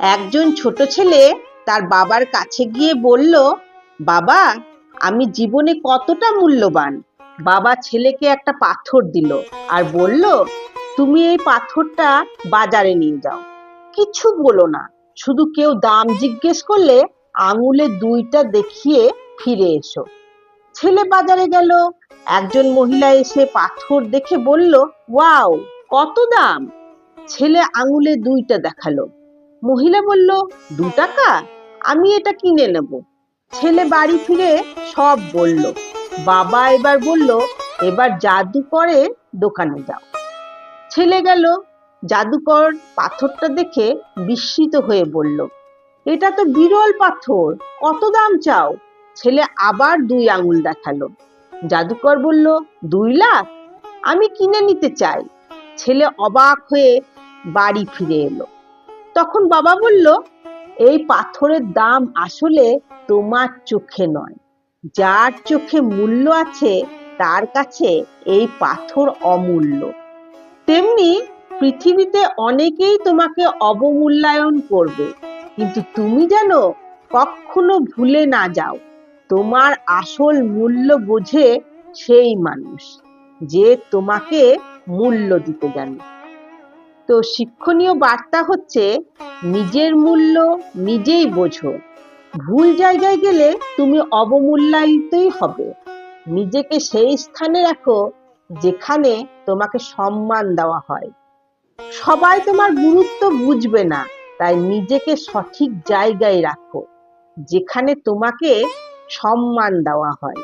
একজন ছোট ছেলে তার বাবার কাছে গিয়ে বলল, বাবা, আমি জীবনে কতটা মূল্যবান। বাবা ছেলেকে একটা পাথর দিল আর বলল, তুমি এই পাথরটা বাজারে নিয়ে যাও, কিছু বলো না, শুধু কেউ দাম জিজ্ঞেস করলে আঙুলে 2টা দেখিয়ে ফিরে এসো। ছেলে বাজারে গেল। একজন মহিলা এসে পাথর দেখে বলল, ওয়াও, কত দাম। ছেলে আঙুলে 2টা দেখালো। মহিলা বলল, 2 টাকা, আমি এটা কিনে নেব। ছেলে বাড়ি ফিরে সব বলল। বাবা এবার বলল, এবার জাদুকরে দোকানে যাও। ছেলে গেল। জাদুকর পাথরটা দেখে বিস্মিত হয়ে বলল, এটা তো বিরল পাথর, কত দাম চাও? ছেলে আবার 2 আঙুল দেখালো। জাদুকর বলল, 2 লাখ, আমি কিনে নিতে চাই। ছেলে অবাক হয়ে বাড়ি ফিরে এলো। তখন বাবা বলল, এই পাথরের দাম আসলে তোমার চোখে নয়, যার চোখে মূল্য আছে তার কাছে এই পাথর অমূল্য। তেমনি পৃথিবীতে অনেকেই তোমাকে অবমূল্যায়ন করবে, কিন্তু তুমি যেন কখনো ভুলে না যাও, তোমার আসল মূল্য বোঝে সেই মানুষ যে তোমাকে মূল্য দিতে জানে। তো শিক্ষণীয় বার্তা হচ্ছে, নিজের মূল্য নিজেই বোঝো। ভুল জায়গায় গেলে তুমি অবমূল্যায়িতই হবে। নিজেকে সেই স্থানে রাখো যেখানে তোমাকে সম্মান দেওয়া হয়। সবাই তোমার গুরুত্ব বুঝবে না, তাই নিজেকে সঠিক জায়গায় রাখো যেখানে তোমাকে সম্মান দেওয়া হয়।